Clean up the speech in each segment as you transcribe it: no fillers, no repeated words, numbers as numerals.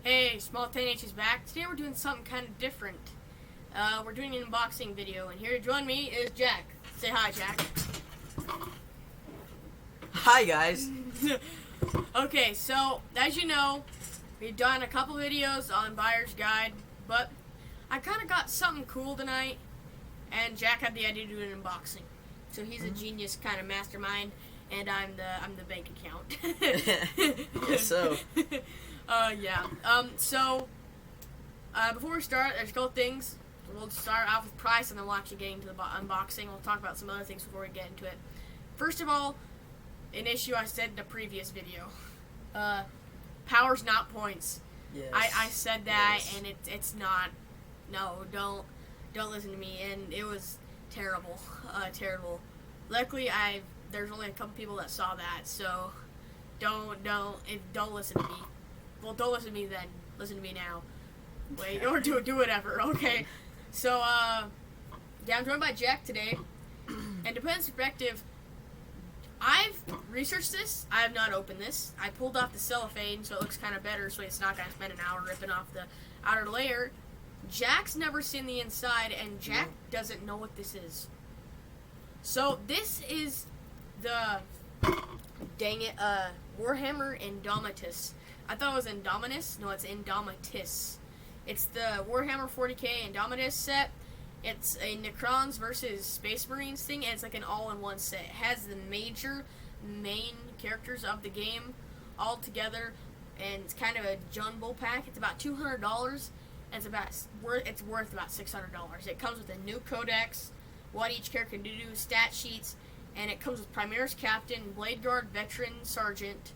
Hey, Small 10H is back. Today we're doing something kind of different. We're doing an unboxing video, and here to join me is Jack. Say hi, Jack. Hi, guys. Okay, so, as you know, we've done a couple videos on Buyer's Guide, but I kind of got something cool tonight, and Jack had the idea to do an unboxing. So he's a genius kind of mastermind, and I'm the bank account. Yes, so. Before we start, there's a couple things. We'll start off with price, and then we'll actually get into the unboxing. We'll talk about some other things before we get into it. First of all, an issue I said in a previous video. Power's not points. Yes. I said that, Yes. and it's not. No, don't listen to me. And it was terrible, terrible. Luckily, there's only a couple people that saw that, so don't listen to me. Well, don't listen to me then. Listen to me now. Wait, or do whatever. Okay. So, I'm joined by Jack today, and to put in perspective, I've researched this. I have not opened this. I pulled off the cellophane, so it looks kind of better, so it's not going to spend an hour ripping off the outer layer. Jack's never seen the inside, and Jack doesn't know what this is. So, this is the, warhammer indomitus. I thought it was Indominus. No, it's Indomitus. It's the Warhammer 40k Indomitus set. It's a Necrons versus Space Marines thing, and it's like an all-in-one set. It has the main characters of the game all together, and it's kind of a jumbo pack. It's about $200, and it's worth about $600. It comes with a new codex, what each character can do, stat sheets, and it comes with Primaris Captain, Blade Guard, Veteran, Sergeant,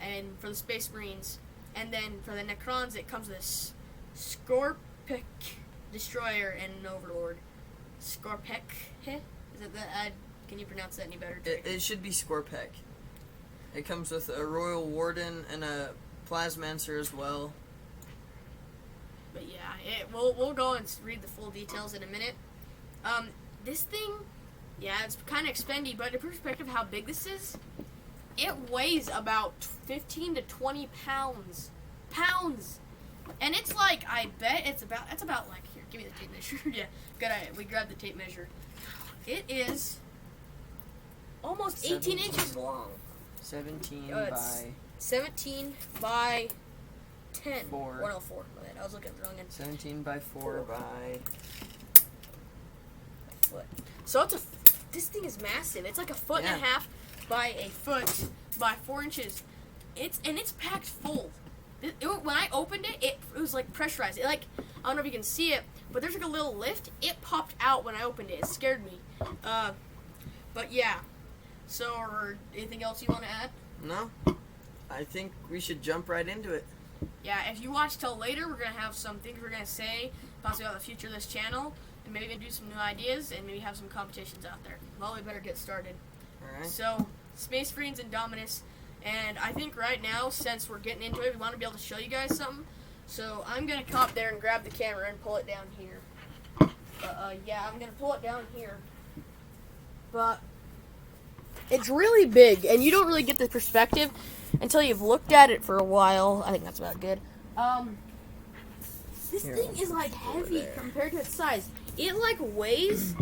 and for the Space Marines. And then for the Necrons, it comes with a Scorpic Destroyer and an Overlord. Scorpic? Is it that? Can you pronounce that any better? It should be Scorpic. It comes with a Royal Warden and a Plasmancer as well. But yeah, we'll go and read the full details in a minute. This thing, yeah, it's kind of expendy, but in perspective of how big this is, it weighs about 15 to 20 pounds. And it's like, I bet it's about like, here, give me the tape measure. Yeah, we grabbed the tape measure. It is almost 18 inches long. 17 by 10. 4. 104. My bad. I was looking at the wrong end. 17 by 4 by foot. So this thing is massive. It's like a foot and a half by a foot by 4 inches. It's packed full. When I opened it, it was like pressurized. I don't know if you can see it, but there's like a little lift. It popped out when I opened it. It scared me. But yeah. So, anything else you want to add? No. I think we should jump right into it. Yeah, if you watch till later, we're going to have some things we're going to say, possibly about the future of this channel, and maybe do some new ideas, and maybe have some competitions out there. Well, we better get started. Alright. So, Space Marines and Indominus, and I think right now, since we're getting into it, we want to be able to show you guys something. So, I'm going to come up there and grab the camera and pull it down here. Yeah, I'm going to pull it down here. But it's really big, and you don't really get the perspective until you've looked at it for a while. I think that's about good. This thing is like heavy compared to its size. It like weighs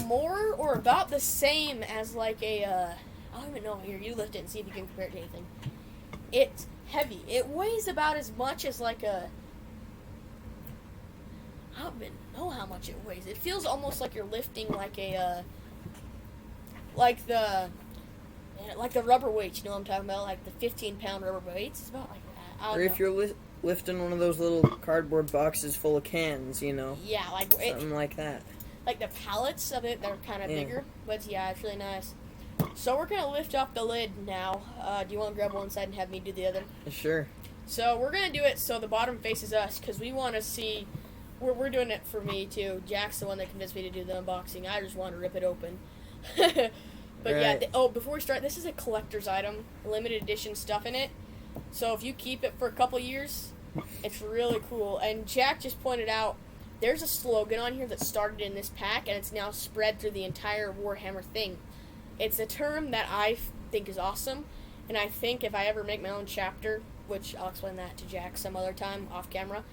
more or about the same as like a I don't even know. Here, you lift it and see if you can compare it to anything. It's heavy. It weighs about as much as like a, I don't even know how much it weighs. It feels almost like you're lifting like a like the rubber weights, you know what I'm talking about? Like the 15-pound rubber weights. It's about like that. Or if you're lifting one of those little cardboard boxes full of cans, you know. Yeah, like something like that. Like the pallets of it, they're kind of bigger. But yeah, it's really nice. So we're going to lift off the lid now. Do you want to grab one side and have me do the other? Sure. So we're going to do it so the bottom faces us, because we want to see. We're doing it for me, too. Jack's the one that convinced me to do the unboxing. I just want to rip it open. But right. Yeah, before we start, this is a collector's item, limited edition stuff in it. So if you keep it for a couple years, it's really cool. And Jack just pointed out, there's a slogan on here that started in this pack, and it's now spread through the entire Warhammer thing. It's a term that I think is awesome, and I think if I ever make my own chapter which I'll explain that to Jack some other time off camera.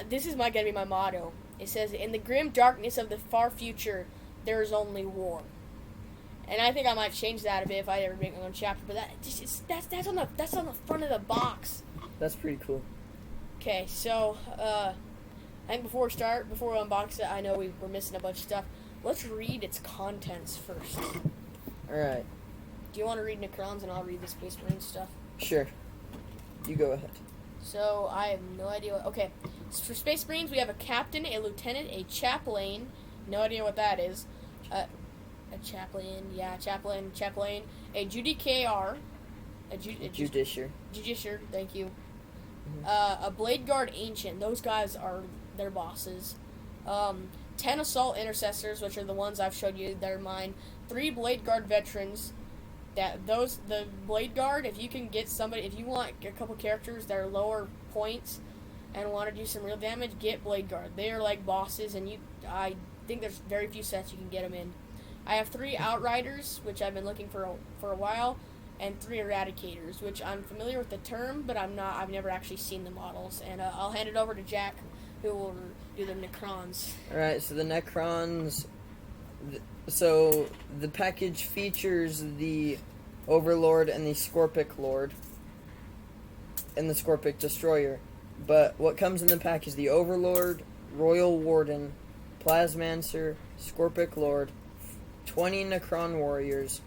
This is gonna be my motto. It says, "In the grim darkness of the far future, there is only war." And I think I might change that a bit if I ever make my own chapter. But that's on the front of the box. That's pretty cool. Okay, so I think before we unbox it, I know we're missing a bunch of stuff. Let's read its contents first. All right. Do you want to read Necrons and I'll read the Space Marine stuff? Sure. You go ahead. So I have no idea. Okay, so for Space Marines we have a captain, a lieutenant, a chaplain. No idea what that is. A chaplain, chaplain. A judiciar. Judiciar. Thank you. Mm-hmm. A blade guard ancient. Those guys are their bosses. 10 assault intercessors, which are the ones I've showed you. They're mine. 3 blade guard veterans. The blade guard, if you can get somebody, if you want a couple characters that are lower points and want to do some real damage, get blade guard. They are like bosses, and I think there's very few sets you can get them in. I have 3 outriders, which I've been looking for a while, and 3 eradicators, which I'm familiar with the term, but I've never actually seen the models. And I'll hand it over to Jack, who will do the Necrons. All right, so the Necrons. So the package features the Overlord and the Scorpic Lord and the Scorpic Destroyer. But what comes in the pack is the Overlord, Royal Warden, Plasmancer, Scorpic Lord, 20 Necron Warriors,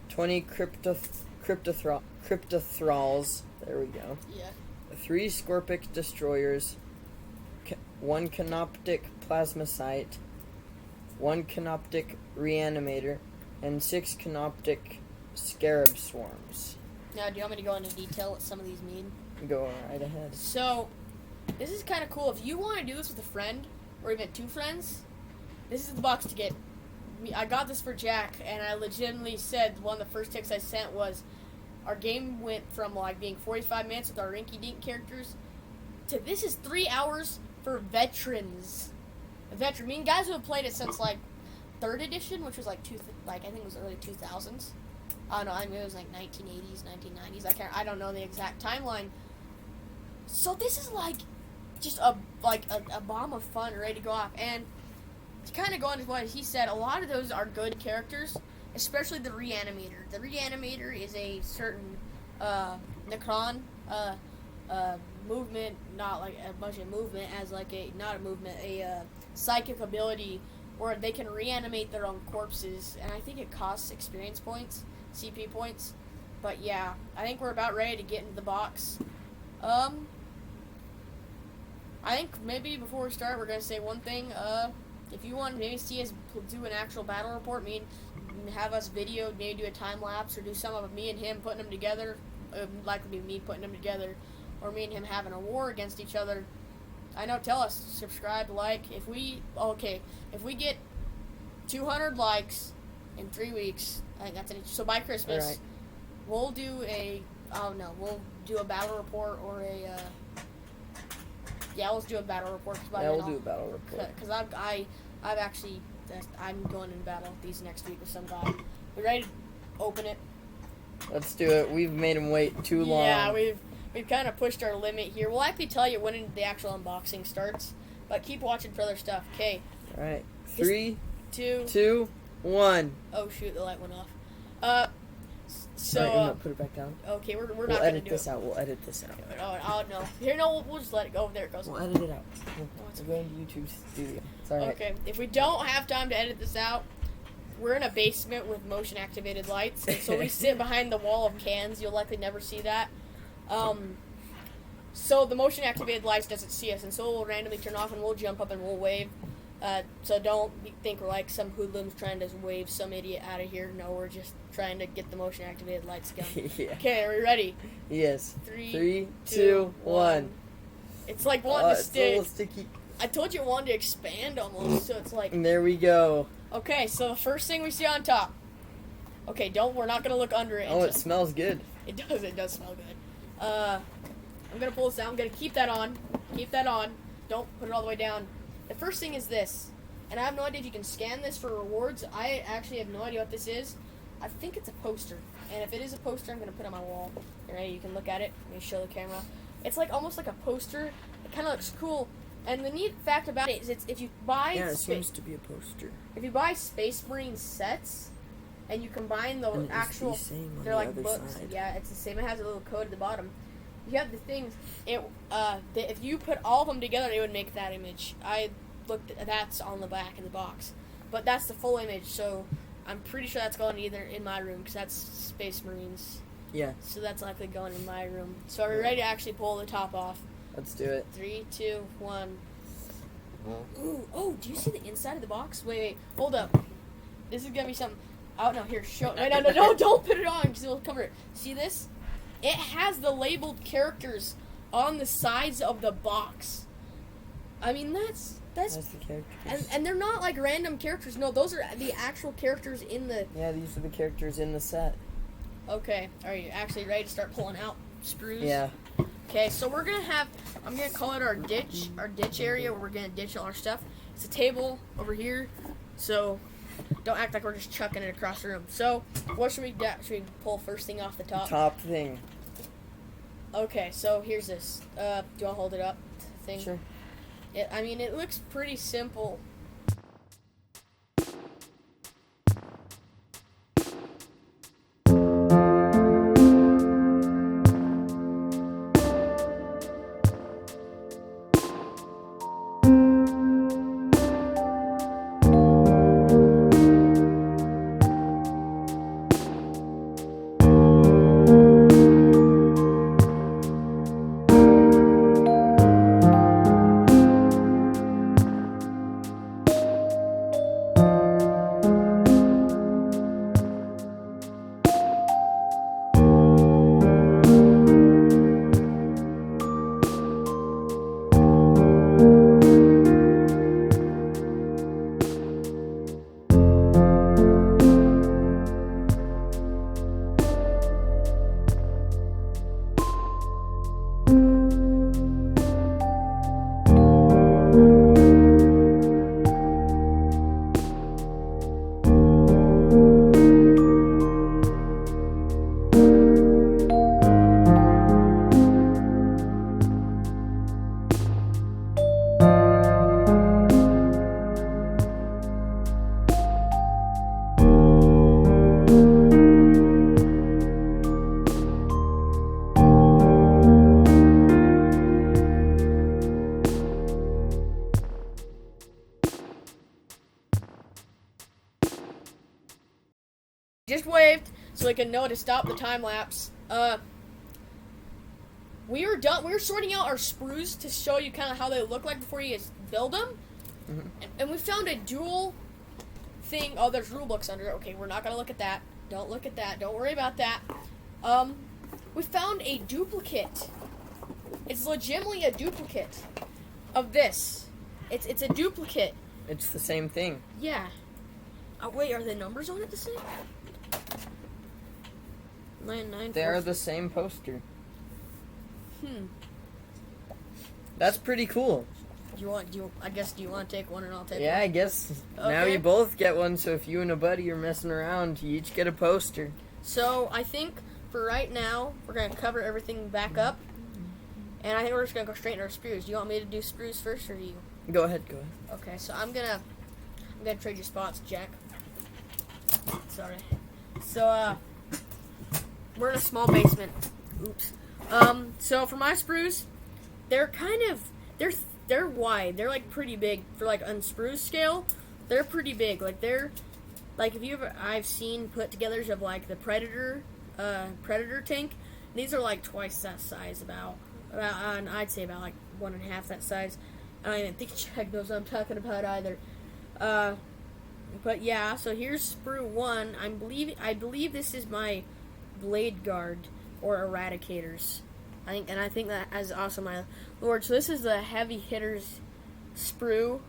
20 Cryptothralls, there we go. Yeah. 3 Scorpic Destroyers, 1 Canoptic Plasmacyte, 1 Canoptic Reanimator, and 6 Canoptic Scarab Swarms. Now, do you want me to go into detail what some of these mean? Go right ahead. So, this is kind of cool. If you want to do this with a friend, or even 2 friends, this is the box to get. I got this for Jack, and I legitimately said, one of the first texts I sent was, our game went from like being 45 minutes with our rinky-dink characters to this is 3 hours for veterans. I mean, guys who have played it since like 3rd edition, which was like I think it was early 2000s. I don't know. I mean, it was like 1980s, 1990s. I don't know the exact timeline. So this is like just a bomb of fun ready to go off. And to kind of go into what he said, a lot of those are good characters, especially the Reanimator. The Reanimator is a certain Necron movement, not like a bunch of movement, as like a psychic ability where they can reanimate their own corpses, and I think it costs experience points, CP points. But yeah, I think we're about ready to get into the box. I think maybe before we start, we're gonna say one thing. If you want to maybe see us do an actual battle report, have us video, maybe do a time lapse, or do some of me and him putting them together, likely be me putting them together, or me and him having a war against each other. I know, tell us, subscribe, like, if we get 200 likes in 3 weeks, I think that's so by Christmas, right, we'll do we'll do a battle report or let's do a battle report. We'll do a battle report. Because I've actually, I'm going into battle these next week with some guy. We ready to open it? Let's do it. We've made him wait too long. Yeah, we've kind of pushed our limit here. We'll actually tell you when the actual unboxing starts, but keep watching for other stuff. Okay. All right. 3, 2, 2, 1. Oh shoot, the light went off. So right, put it back down. Okay, we're not We'll gonna edit do this it. out. We'll edit this out. Oh no. Here, no, we'll just let it go. There it goes. We'll edit it out. We'll go into YouTube Studio. It's alright. Okay. If we don't have time to edit this out, we're in a basement with motion activated lights, and so we sit behind the wall of cans. You'll likely never see that. So the motion activated lights doesn't see us, and so we'll randomly turn off and we'll jump up and we'll wave. So don't think we're like some hoodlums trying to wave some idiot out of here. No, we're just trying to get the motion activated lights going. Yeah. Okay, are we ready? Yes. 3, 2, 1. It's like wanting to It's a stick. little sticky. I told you it wanted to expand almost, so it's like. And there we go. Okay, so the first thing we see on top. Okay, we're not gonna look under it. Oh, it smells good. It does smell good. I'm gonna pull this down. I'm gonna keep that on. Keep that on. Don't put it all the way down. The first thing is this, and I have no idea if you can scan this for rewards. I actually have no idea what this is. I think it's a poster. And if it is a poster, I'm gonna put it on my wall. Alright, you can look at it. Let me show the camera. It's like almost like a poster. It kind of looks cool. And the neat fact about it is, it's if you buy it seems to be a poster. If you buy Space Marine sets and you combine the and actual, the same on they're the like other books. side. Yeah, it's the same. It has a little code at the bottom. You have the things. If you put all of them together, it would make that image. I looked at that's on the back in the box, but that's the full image. So I'm pretty sure that's going either in my room because that's Space Marines. Yeah. So that's likely going in my room. So are we ready to actually pull the top off? Let's do it. 3, 2, 1. Ooh, oh, do you see the inside of the box? Wait, hold up. This is gonna be something. Oh, no, here, show. Wait, no, don't put it on because it'll cover it. See this? It has the labeled characters on the sides of the box. I mean, that's the characters. and they're not like random characters. No, those are the actual characters in the. Yeah, these are the characters in the set. Okay, are you actually ready to start pulling out sprues? Yeah. Okay, so we're gonna have. I'm gonna call it our ditch area where we're gonna ditch all our stuff. It's a table over here, so don't act like we're just chucking it across the room. So, what should we do? Should we pull first thing off the top? Top thing. Okay, so here's this. Do you want to hold it up? Thing? Sure. It looks pretty simple. Just waved so I can know to stop the time lapse. We were done. We were sorting out our sprues to show you kind of how they look like before you build them. Mm-hmm. And we found a dual thing. Oh, there's rule books under it. Okay, we're not gonna look at that. Don't look at that. Don't worry about that. We found a duplicate. It's legitimately a duplicate of this. It's a duplicate. It's the same thing. Yeah. Wait, are the numbers on it the same? 9, They are the same poster. Hmm. That's pretty cool. Do you want to take one and I'll take one? Yeah, I guess now Okay. you both get one, so if you and a buddy are messing around, you each get a poster. So, I think for right now, we're going to cover everything back up. And I think we're just going to go straight into our sprues. Do you want me to do sprues first, or do you? Go ahead. Okay, so I'm gonna trade you spots, Jack. Sorry. So, we're in a small basement. Oops. So for my sprues, they're they're wide. They're like pretty big for like on spruce scale. They're pretty big. Like they're like I've seen put togethers of like the Predator tank. These are like twice that size about and I'd say about like 1.5 that size. I don't even think Jack knows what I'm talking about either. But yeah, so here's sprue 1. I believe this is my Blade Guard or Eradicators. I think that is also my Lord. So this is the Heavy Hitters sprue.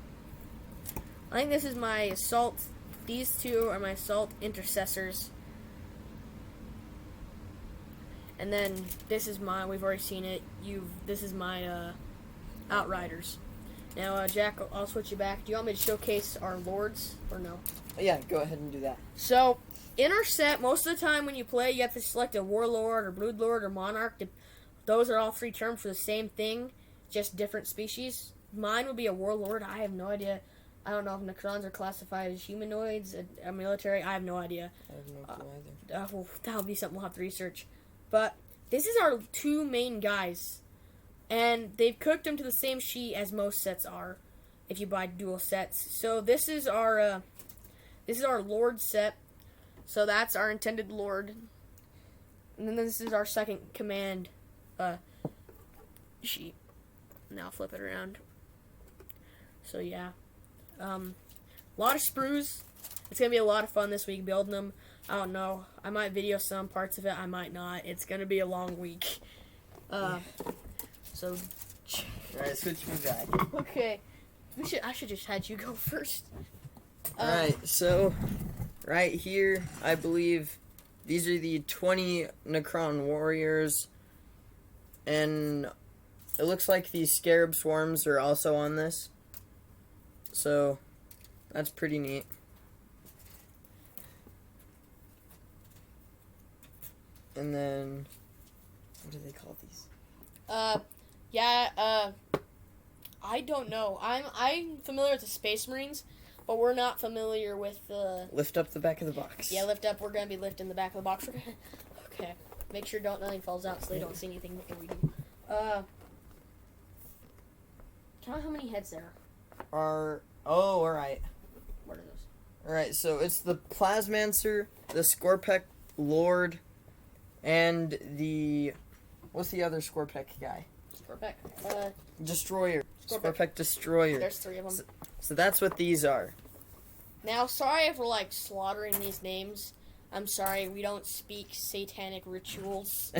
I think this is my Assault. These two are my Assault Intercessors. And then this is we've already seen it. This is my Outriders. Now, Jack, I'll switch you back. Do you want me to showcase our lords or no? Yeah, go ahead and do that. So, in our set, most of the time when you play, you have to select a warlord or brood lord or monarch. Those are all three terms for the same thing, just different species. Mine would be a warlord. I have no idea. I don't know if Necrons are classified as humanoids, a military. I have no idea. I have no clue either. Well, that'll be something we'll have to research. But this is our two main guys. And they've cooked them to the same sheet as most sets are, if you buy dual sets. So this is our Lord set. So that's our intended Lord. And then this is our second command sheet. Now flip it around. So yeah. A lot of sprues. It's going to be a lot of fun this week building them. I don't know. I might video some parts of it. I might not. It's going to be a long week. So, Alright, switch me back. okay. I should just had you go first. Alright, so right here, I believe these are the 20 Necron warriors. And it looks like these scarab swarms are also on this. So, that's pretty neat. And then, what do they call these? I don't know. I'm familiar with the Space Marines, but we're not familiar with the... Lift up the back of the box. Yeah, lift up. We're going to be lifting the back of the box. Okay. Make sure nothing falls out so they don't see anything before we do. Count how many heads there are. Oh, alright. What are those? Alright, so it's the Plasmancer, the Scorpec Lord, and the... What's the other Scorpec guy? Scorpec. Destroyer. Scorpec. Scorpec Destroyer. There's three of them. So that's what these are. Now, sorry if we're, slaughtering these names. I'm sorry, we don't speak satanic rituals.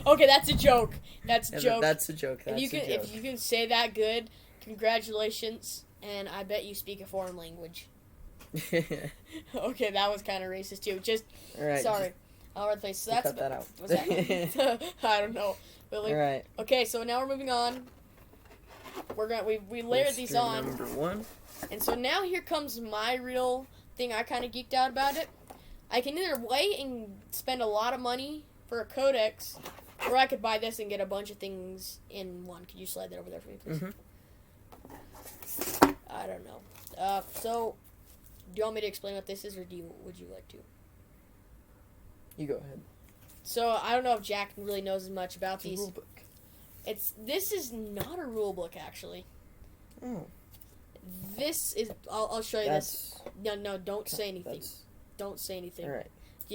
Okay, that's a joke. That's a joke. That's a joke. If you can say that good, congratulations. And I bet you speak a foreign language. Okay, that was kind of racist, too. Alright. Sorry. All right, place. So that's cut that out. What's that? I don't know. Alright. Okay, so now we're moving on. We layered these on. Number 1. And so now here comes my real thing. I kind of geeked out about it. I can either wait and spend a lot of money for a codex, or I could buy this and get a bunch of things in one. Could you slide that over there for me, please? Mm-hmm. I don't know. So, do you want me to explain what this is, or would you like to? You go ahead. So, I don't know if Jack really knows as much about It's a these. rule book. This is not a rule book, actually. Oh. This is... I'll show you this. No, don't say anything. Don't say anything. Alright.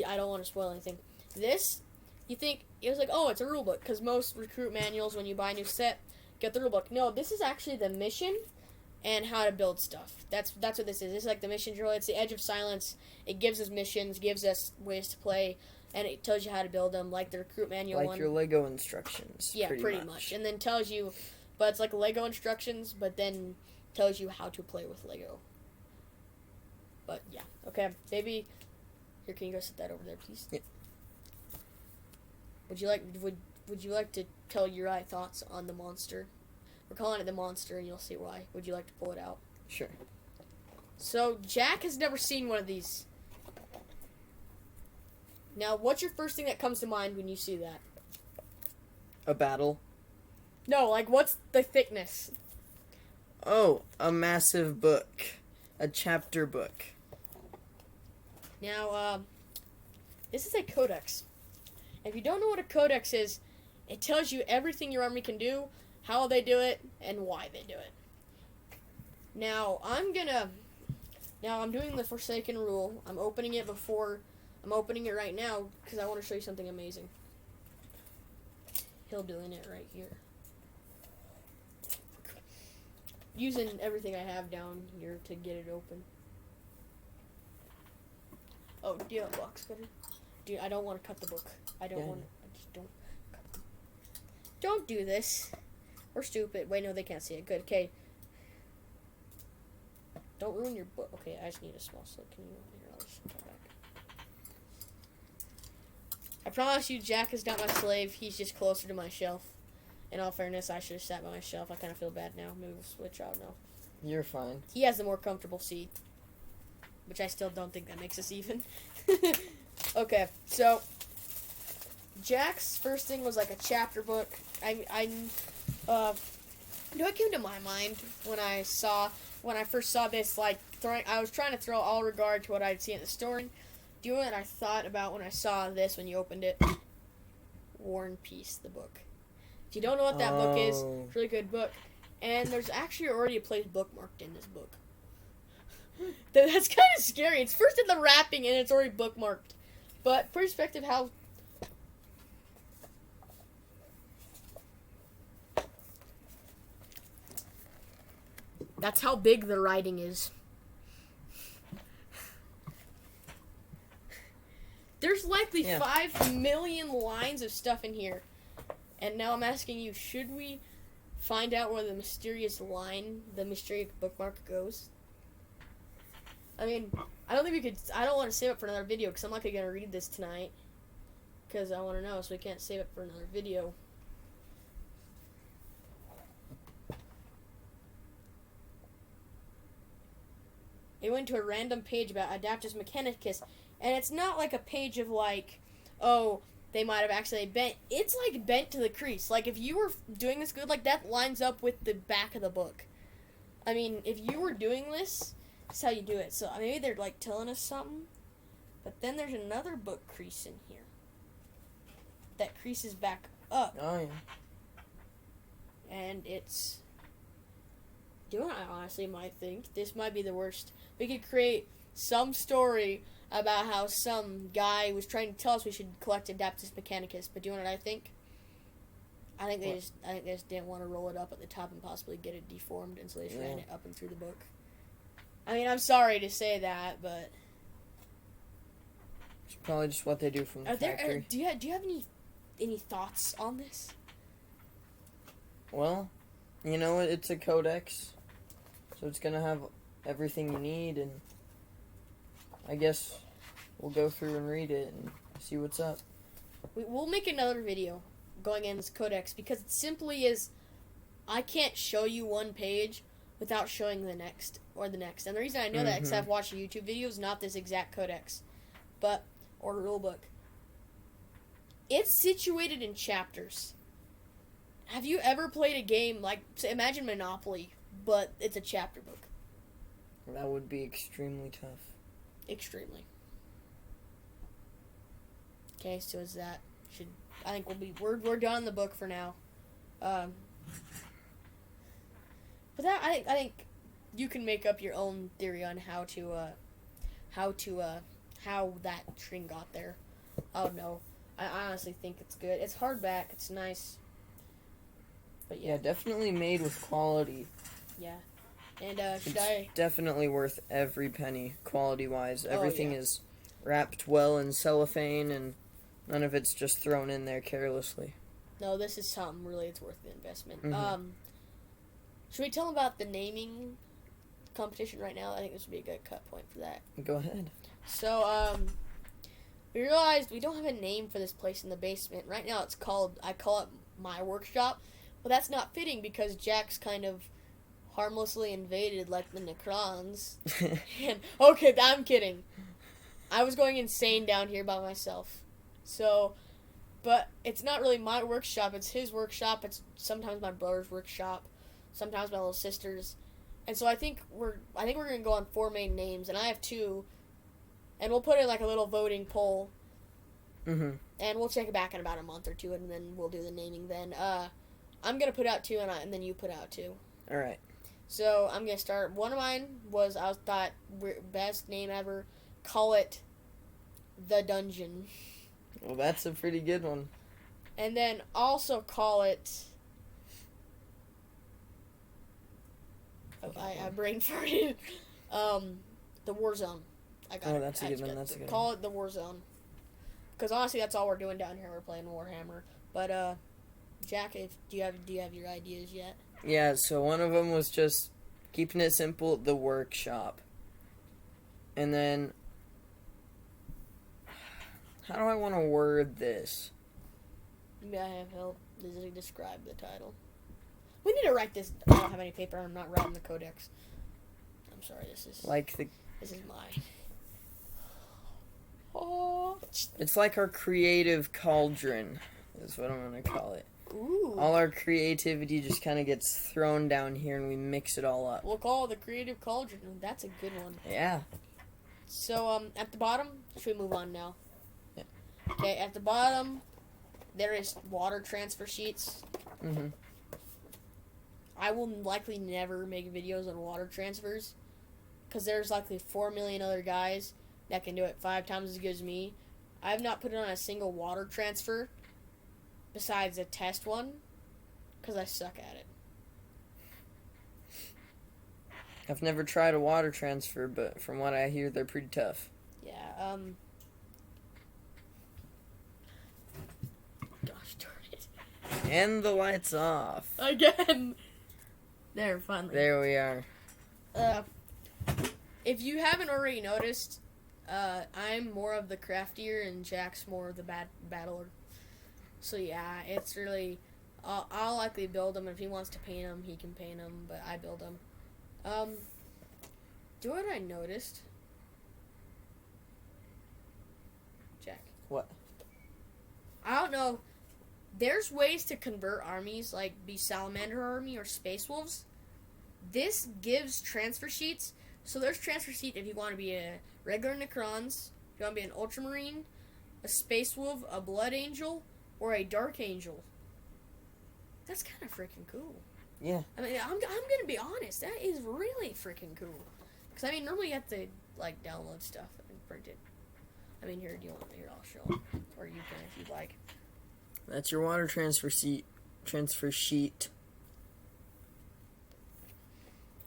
I don't want to spoil anything. This, you think, it was like, oh, it's a rule book, because most recruit manuals, when you buy a new set, get the rule book. No, this is actually the mission and how to build stuff. That's what this is. This is like the mission drill. It's the Edge of Silence. It gives us missions, gives us ways to play, and it tells you how to build them, like the recruit manual like one. your Lego instructions. Yeah, pretty much. And then tells you, but it's like Lego instructions, but then tells you how to play with Lego. But yeah, okay, baby. Here, can you go sit that over there, please? Yeah. Would you like to tell your thoughts on the monster? We're calling it the monster, and you'll see why. Would you like to pull it out? Sure. So Jack has never seen one of these. Now, what's your first thing that comes to mind when you see that? A battle. No, what's the thickness? Oh, a massive book. A chapter book. Now, this is a codex. If you don't know what a codex is, it tells you everything your army can do, how they do it, and why they do it. Now, I'm doing the Forsaken rule. I'm opening it right now, because I want to show you something amazing. He'll doing it right here. Using everything I have down here to get it open. Oh, do you have a box cutter? Dude, I don't want to cut the book. I just don't cut the... Don't do this. We're stupid. Wait, no, they can't see it. Good, okay. Don't ruin your book. Okay, I just need a small slip. Can you... Here, I'll just come back. I promise you, Jack is not my slave. He's just closer to my shelf. In all fairness, I should have sat by myself. I kind of feel bad now. Maybe we'll switch. I don't know. You're fine. He has the more comfortable seat, which I still don't think that makes us even. Okay, so Jack's first thing was like a chapter book. What came to my mind when I first saw this, like I was trying to throw all regard to what I'd seen at the store. Do you know what I thought about when I saw this when you opened it? War and Peace, the book. If you don't know what that book is, it's a really good book. And there's actually already a place bookmarked in this book. That's kind of scary. It's first in the wrapping and it's already bookmarked. But perspective, how... That's how big the writing is. There's likely 5 million lines of stuff in here. And now I'm asking you, should we find out where the mysterious bookmark goes? I mean, I don't want to save it for another video because I'm not going to read this tonight. Because I want to know, so we can't save it for another video. It went to a random page about Adaptus Mechanicus, and it's not like a page of like, oh, they might have actually bent. It's like bent to the crease. Like if you were doing this good, like that lines up with the back of the book. I mean, if you were doing this, that's how you do it. So maybe they're like telling us something, but then there's another book crease in here that creases back up. Oh yeah. And it's... Do you know what I honestly might think? This might be the worst. We could create some story about how some guy was trying to tell us we should collect Adaptus Mechanicus, but do you know what I think? I think they just didn't want to roll it up at the top and possibly get it deformed, and so they just ran it up and through the book. I mean, I'm sorry to say that, but it's probably just what they do from the factory. Do you have any thoughts on this? Well, you know, it's a codex, so it's gonna have everything you need, and I guess we'll go through and read it and see what's up. We'll make another video going in this codex because it simply is, I can't show you one page without showing the next or the next. And the reason I know that is because I've watched YouTube videos, not this exact codex, or rule book. It's situated in chapters. Have you ever played a game like, so imagine Monopoly, but it's a chapter book? That would be extremely tough. Extremely. Okay, so is that I think we're done the book for now. But that I think you can make up your own theory on how that string got there. I don't know. I honestly think it's good. It's hardback. It's nice. But yeah, definitely made with quality. Yeah. And definitely worth every penny, quality-wise. Everything is wrapped well in cellophane, and none of it's just thrown in there carelessly. No, this is something really it's worth the investment. Should we tell them about the naming competition right now? I think this would be a good cut point for that. Go ahead. So, we realized we don't have a name for this place in the basement. Right now I call it my workshop. Well, that's not fitting because Jack's kind of harmlessly invaded like the Necrons. And, okay, I'm kidding. I was going insane down here by myself. So, but it's not really my workshop, it's his workshop. It's sometimes my brother's workshop, sometimes my little sister's. And so I think we're going to go on 4 main names, and I have 2. And we'll put in like a little voting poll. And we'll check it back in about a month or 2, and then we'll do the naming then. I'm going to put out 2, and then you put out 2. All right. So I'm going to start. One of mine was, I thought, best name ever. Call it The Dungeon. Well, that's a pretty good one. And then also call it... I brain farted. The War Zone. I got it. That's a good one. That's a good Call it the War Zone. Because honestly, that's all we're doing down here. We're playing Warhammer. But, Jack, do you have your ideas yet? Yeah, so one of them was just keeping it simple, the workshop. And then, how do I want to word this? Maybe I have help. Does it describe the title? We need to write this. I don't have any paper. I'm not writing the codex. I'm sorry. This is mine. Oh. It's like our creative cauldron, is what I'm gonna call it. Ooh. All our creativity just kind of gets thrown down here, and we mix it all up. We'll call it the creative cauldron. That's a good one. Yeah. So, at the bottom, should we move on now? Yeah. Okay, at the bottom, there is water transfer sheets. Mm-hmm. I will likely never make videos on water transfers, because there's likely 4 million other guys that can do it 5 times as good as me. I have not put it on a single water transfer, besides a test one, because I suck at it. I've never tried a water transfer, but from what I hear, they're pretty tough. Yeah, Gosh darn it. And the lights off. Again! There, finally. There we are. If you haven't already noticed, I'm more of the craftier and Jack's more of the battler. So yeah, it's really... I'll likely build him. If he wants to paint him, he can paint him, but I build him. Do what I noticed? Jack. What? I don't know. There's ways to convert armies, like be Salamander Army or Space Wolves. This gives transfer sheets. So there's transfer sheet if you want to be a regular Necrons, if you want to be an Ultramarine, a Space Wolf, a Blood Angel, or a Dark Angel. That's kind of freaking cool. Yeah. I mean, I'm gonna be honest. That is really freaking cool. Because, I mean, normally you have to, like, download stuff and print it. I mean, here, I'll show them. Or you can if you'd like. That's your water transfer sheet.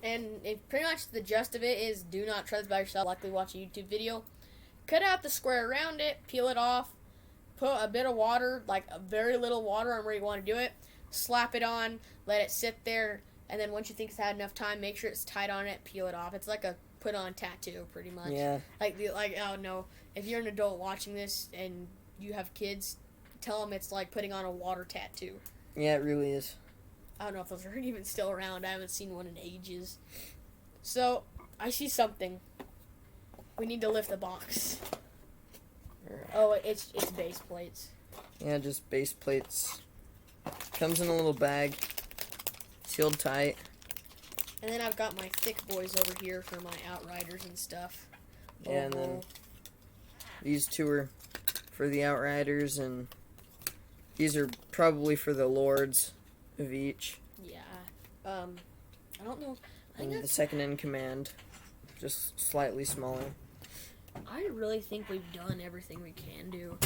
And pretty much the gist of it is do not try this by yourself. Likely watch a YouTube video. Cut out the square around it. Peel it off. Put a bit of water, like a very little water on where you want to do it. Slap it on. Let it sit there. And then once you think it's had enough time, make sure it's tight on it. Peel it off. It's like a put-on tattoo, pretty much. Yeah. Like, oh no. If you're an adult watching this and you have kids, tell them it's like putting on a water tattoo. Yeah, it really is. I don't know if those are even still around. I haven't seen one in ages. So, I see something. We need to lift the box. Oh, it's base plates. Yeah, just base plates. Comes in a little bag. Sealed tight. And then I've got my thick boys over here for my Outriders and stuff. Yeah, and then these two are for the Outriders, and these are probably for the Lords of each. Yeah. I don't know. And the second in command, just slightly smaller. I really think we've done everything we can do.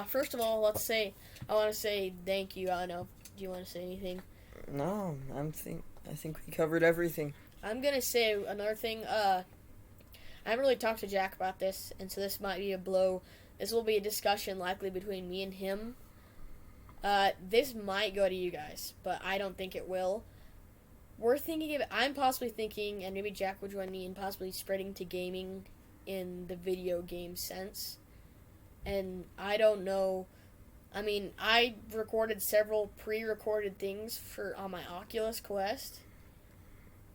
First of all, I want to say thank you. I don't know. Do you want to say anything? No, I think we covered everything. I'm gonna say another thing. I haven't really talked to Jack about this, and so this might be a blow. This will be a discussion likely between me and him. This might go to you guys, but I don't think it will. I'm possibly thinking, and maybe Jack will join me in possibly spreading to gaming in the video game sense. And I don't know. I mean, I recorded several pre-recorded things on my Oculus Quest.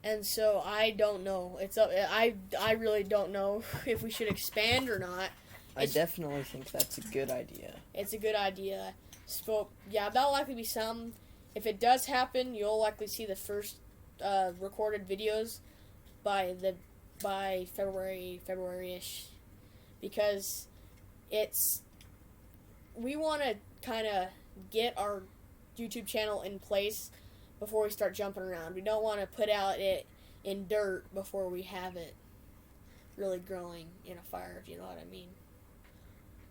And so I don't know. I really don't know if we should expand or not. I definitely think that's a good idea. It's a good idea. So, yeah, that'll likely be some. If it does happen, you'll likely see the first recorded videos by February-ish, because we want to kind of get our YouTube channel in place before we start jumping around. We don't want to put out it in dirt before we have it really growing in a fire, if you know what I mean.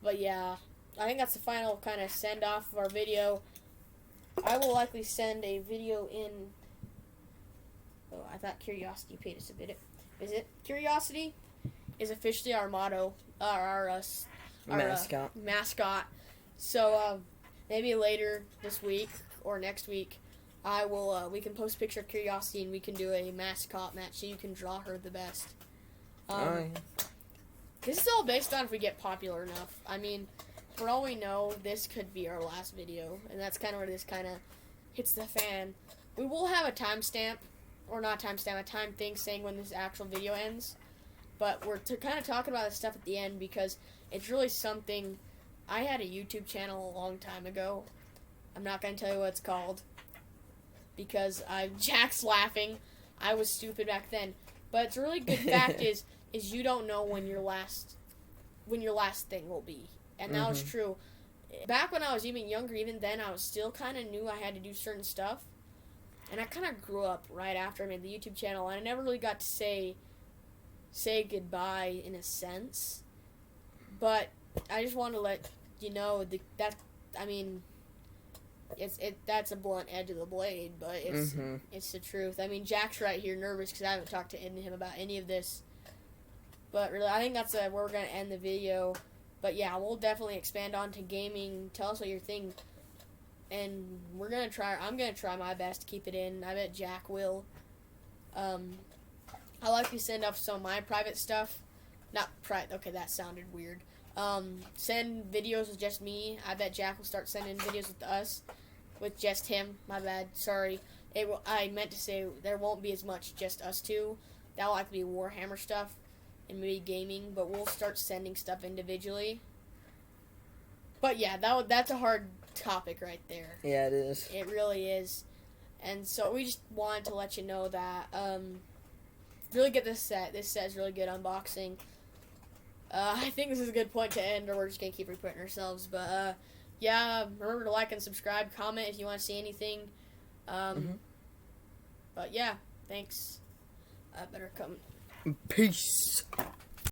But yeah, I think that's the final kind of send off of our video. I will likely send a video in. Oh, I thought Curiosity paid us a bit. Is it? Curiosity is officially our motto, our mascot. So maybe later this week or next week, we can post a picture of Curiosity and we can do a mascot match so you can draw her the best. This is all based on if we get popular enough. I mean, for all we know, this could be our last video, and that's kind of where this kind of hits the fan. We will have a timestamp, or not timestamp, a time thing saying when this actual video ends. But we're kind of talking about this stuff at the end because it's really something. I had a YouTube channel a long time ago. I'm not going to tell you what it's called because Jack's laughing. I was stupid back then. But it's a really good fact is you don't know when your last thing will be. And that was true. Back when I was even younger, even then, I was still kind of knew I had to do certain stuff. And I kind of grew up right after I made the YouTube channel, and I never really got to say goodbye in a sense. But I just want to let you know that's a blunt edge of the blade, but it's the truth. I mean, Jack's right here nervous because I haven't talked to him about any of this. But really, I think that's where we're going to end the video. But yeah, we'll definitely expand on to gaming. Tell us what you think. And I'm going to try my best to keep it in. I bet Jack will. I like to send off some of my private stuff. Not private. Okay, that sounded weird. Send videos with just me. I bet Jack will start sending videos with us. With just him. My bad. Sorry. I meant to say there won't be as much just us two. That'll likely be Warhammer stuff. And maybe gaming. But we'll start sending stuff individually. But yeah, that's a hard topic right there. Yeah, it is. It really is. And so we just wanted to let you know that really get this set. This set is really good unboxing. I think this is a good point to end, or we're just going to keep repeating ourselves. But yeah, remember to like and subscribe, comment if you want to see anything. But yeah, thanks. I better come. Peace.